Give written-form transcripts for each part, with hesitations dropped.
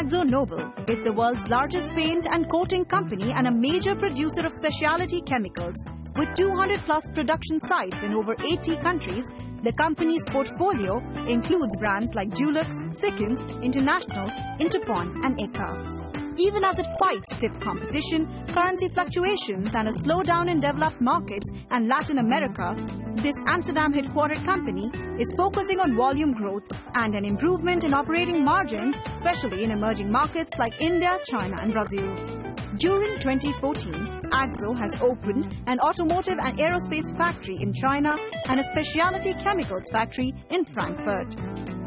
AkzoNobel is the world's largest paint and coating company and a major producer of specialty chemicals. With 200-plus production sites in over 80 countries, the company's portfolio includes brands like Dulux, Sikkens, International, Interpon and Eka. Even as it fights stiff competition, currency fluctuations and a slowdown in developed markets and Latin America, this Amsterdam-headquartered company is focusing on volume growth and an improvement in operating margins, especially in emerging markets like India, China and Brazil. During 2014, Akzo has opened an automotive and aerospace factory in China and a specialty chemicals factory in Frankfurt.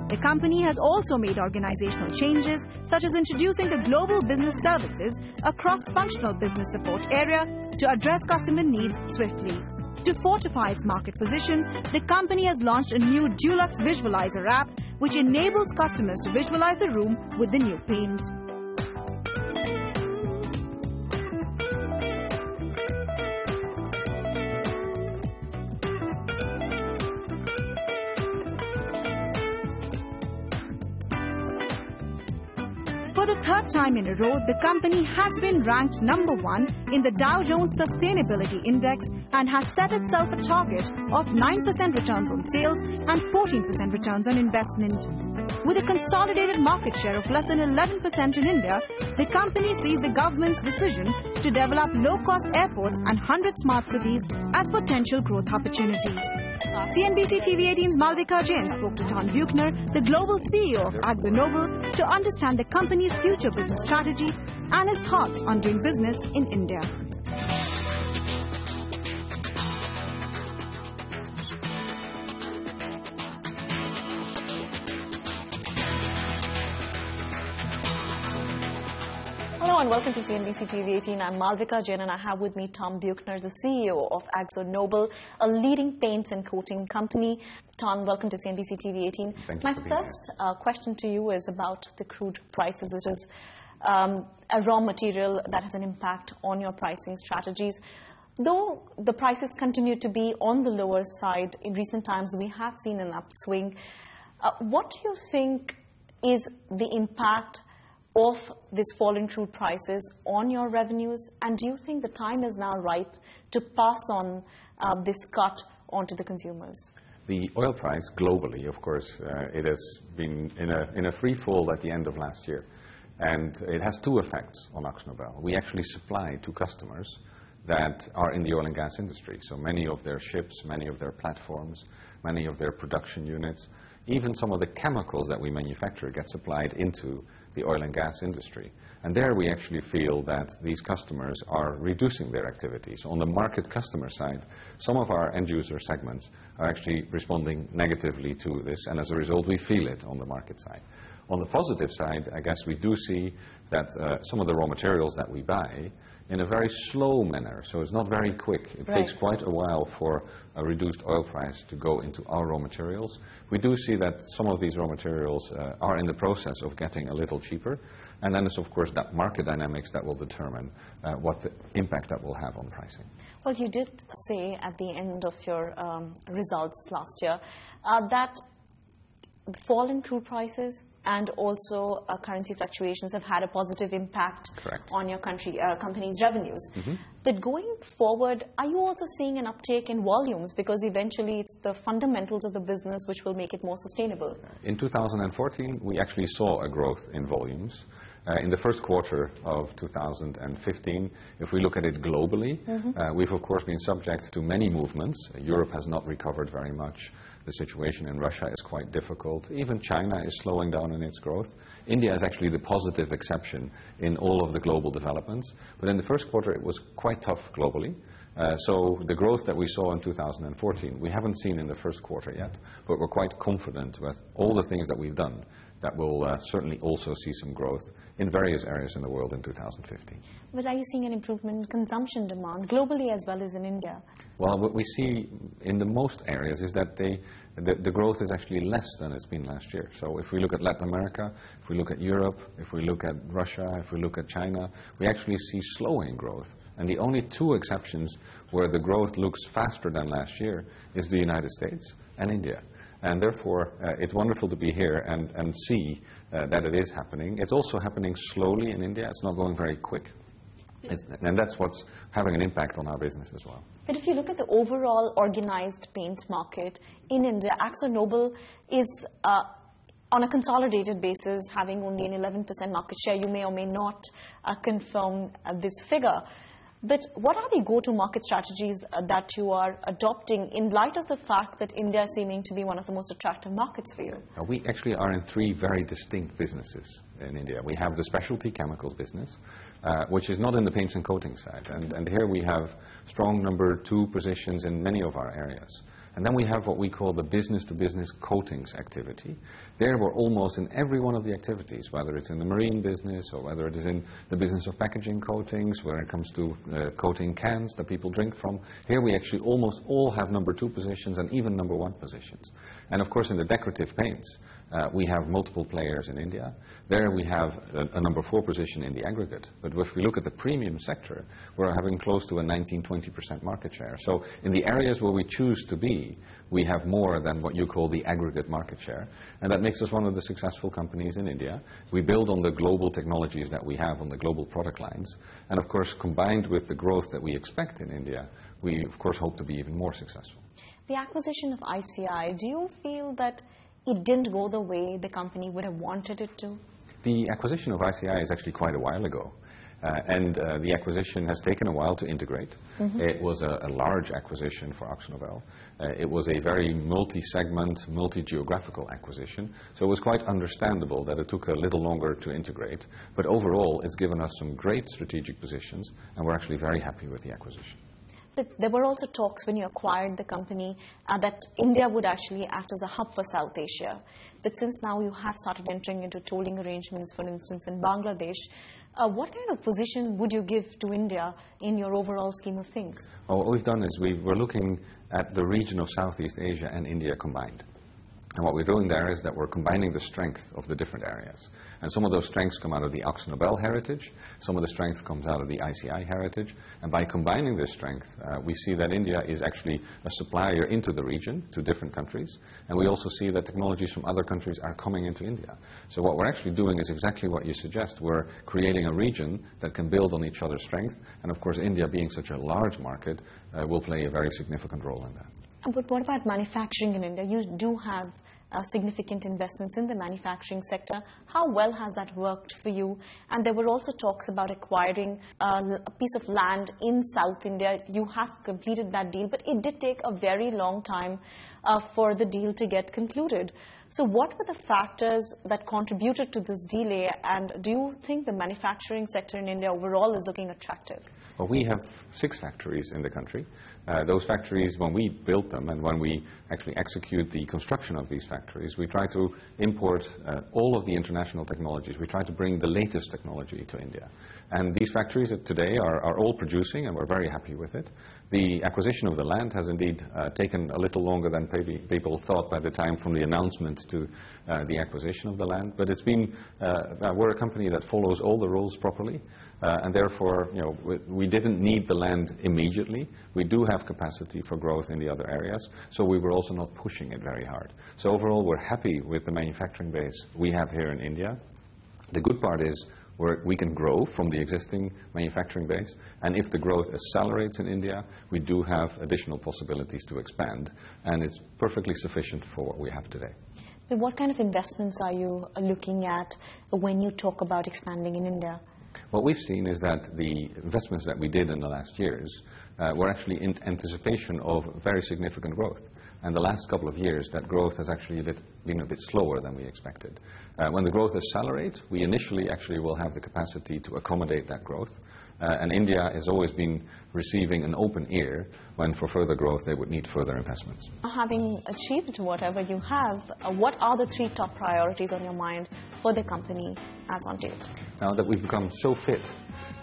The company has also made organizational changes, such as introducing the Global Business Services, a cross-functional business support area to address customer needs swiftly. To fortify its market position, the company has launched a new Dulux Visualizer app, which enables customers to visualize the room with the new paint. For the third time in a row, the company has been ranked #1 in the Dow Jones Sustainability Index and has set itself a target of 9% returns on sales and 14% returns on investment. With a consolidated market share of less than 11% in India, the company sees the government's decision to develop low-cost airports and 100 smart cities as potential growth opportunities. CNBC TV18's Malvika Jain spoke to Tom Buchner, the global CEO of AkzoNobel, to understand the company's future business strategy and his thoughts on doing business in India. Hello and welcome to CNBC TV18. I'm Malvika Jain and I have with me Tom Buchner, the CEO of AkzoNobel, a leading paints and coating company. Tom, welcome to CNBC TV18. Thank you. My first question to you is about the crude prices. It is a raw material that has an impact on your pricing strategies. Though the prices continue to be on the lower side, in recent times we have seen an upswing. What do you think is the impact of this fall in crude prices on your revenues, and do you think the time is now ripe to pass on this cut onto the consumers? The oil price globally, of course, it has been in a free fall at the end of last year, and it has two effects on AkzoNobel. We actually supply to customers that are in the oil and gas industry, so many of their ships, many of their platforms, many of their production units, even some of the chemicals that we manufacture get supplied into the oil and gas industry. And there we actually feel that these customers are reducing their activities. On the market customer side, some of our end user segments are actually responding negatively to this, and as a result we feel it on the market side. On the positive side, I guess we do see that some of the raw materials that we buy in a very slow manner, so it's not very quick. It takes quite a while for a reduced oil price to go into our raw materials. We do see that some of these raw materials are in the process of getting a little cheaper, and then it's of course that market dynamics that will determine what the impact that will have on pricing. Well, you did say at the end of your results last year that the fall in crude prices and also currency fluctuations have had a positive impact on your company's revenues. But going forward, are you also seeing an uptake in volumes? Because eventually it's the fundamentals of the business which will make it more sustainable. In 2014, we actually saw a growth in volumes. In the first quarter of 2015, if we look at it globally, we've of course been subject to many movements. Europe has not recovered very much. The situation in Russia is quite difficult. Even China is slowing down in its growth. India is actually the positive exception in all of the global developments. But in the first quarter, it was quite tough globally. So the growth that we saw in 2014, we haven't seen in the first quarter yet, but we're quite confident with all the things that we've done that will certainly also see some growth in various areas in the world in 2015. But are you seeing an improvement in consumption demand globally as well as in India? Well, what we see in the most areas is that the growth is actually less than it's been last year. So if we look at Latin America, if we look at Europe, if we look at Russia, if we look at China, we actually see slowing growth. And the only two exceptions where the growth looks faster than last year is the United States and India. And therefore, it's wonderful to be here and see that it is happening. It's also happening slowly in India. It's not going very quick. And that's what's having an impact on our business as well. But if you look at the overall organized paint market in India, AkzoNobel is on a consolidated basis having only an 11% market share. You may or may not confirm this figure. But what are the go-to-market strategies that you are adopting in light of the fact that India is seeming to be one of the most attractive markets for you? We actually are in three very distinct businesses in India. We have the specialty chemicals business, which is not in the paints and coatings side. And here we have strong number 2 positions in many of our areas. And then we have what we call the business-to-business coatings activity. There we're almost in every one of the activities, whether it's in the marine business or whether it is in the business of packaging coatings, when it comes to coating cans that people drink from. Here we actually almost all have number 2 positions and even number 1 positions. And of course in the decorative paints, we have multiple players in India. There we have a number 4 position in the aggregate. But if we look at the premium sector, we're having close to a 19-20% market share. So in the areas where we choose to be, we have more than what you call the aggregate market share. And that makes us one of the successful companies in India. We build on the global technologies that we have on the global product lines. And of course, combined with the growth that we expect in India, we of course hope to be even more successful. The acquisition of ICI, do you feel that it didn't go the way the company would have wanted it to? The acquisition of ICI is actually quite a while ago. The acquisition has taken a while to integrate. It was a large acquisition for AkzoNobel. It was a very multi-segment, multi-geographical acquisition. So it was quite understandable that it took a little longer to integrate. But overall, it's given us some great strategic positions, and we're actually very happy with the acquisition. But there were also talks when you acquired the company that India would actually act as a hub for South Asia. But since now you have started entering into tolling arrangements, for instance, in Bangladesh, what kind of position would you give to India in your overall scheme of things? Well, what we've done is we're looking at the region of Southeast Asia and India combined. And what we're doing there is that we're combining the strength of the different areas. And some of those strengths come out of the AkzoNobel heritage, some of the strength comes out of the ICI heritage, and by combining this strength, we see that India is actually a supplier into the region, to different countries, and we also see that technologies from other countries are coming into India. So what we're actually doing is exactly what you suggest. We're creating a region that can build on each other's strength, and of course India being such a large market will play a very significant role in that. But what about manufacturing in India? You do have significant investments in the manufacturing sector. How well has that worked for you? And there were also talks about acquiring a piece of land in South India. You have completed that deal, but it did take a very long time for the deal to get concluded. So what were the factors that contributed to this delay, and do you think the manufacturing sector in India overall is looking attractive? Well, we have 6 factories in the country. Those factories, when we build them and when we actually execute the construction of these factories, we try to import all of the international technologies. We try to bring the latest technology to India. And these factories today are all producing, and we're very happy with it. The acquisition of the land has indeed taken a little longer than people thought by the time from the announcement to the acquisition of the land. But it's been, we're a company that follows all the rules properly. And therefore, you know, we didn't need the land immediately. We do have capacity for growth in the other areas, so we were also not pushing it very hard. So overall, we're happy with the manufacturing base we have here in India. The good part is we can grow from the existing manufacturing base, and if the growth accelerates in India, we do have additional possibilities to expand, and it's perfectly sufficient for what we have today. But what kind of investments are you looking at when you talk about expanding in India? What we've seen is that the investments that we did in the last years were actually in anticipation of very significant growth. And the last couple of years, that growth has actually been a bit slower than we expected. When the growth accelerates, we initially actually will have the capacity to accommodate that growth. And India has always been receiving an open ear when for further growth they would need further investments. Having achieved whatever you have, what are the 3 top priorities on your mind for the company as on date? Now that we've become so fit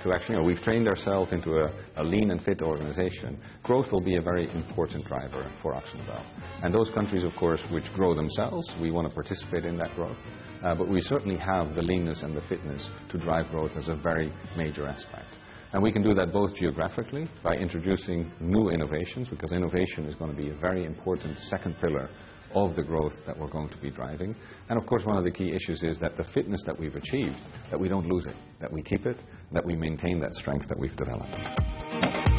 to actually, we've trained ourselves into a lean and fit organization, growth will be a very important driver for AkzoNobel. And those countries, of course, which grow themselves, we want to participate in that growth. But we certainly have the leanness and the fitness to drive growth as a very major aspect. And we can do that both geographically by introducing new innovations, because innovation is going to be a very important second pillar of the growth that we're going to be driving. And of course, one of the key issues is that the fitness that we've achieved, that we don't lose it, that we keep it, that we maintain that strength that we've developed.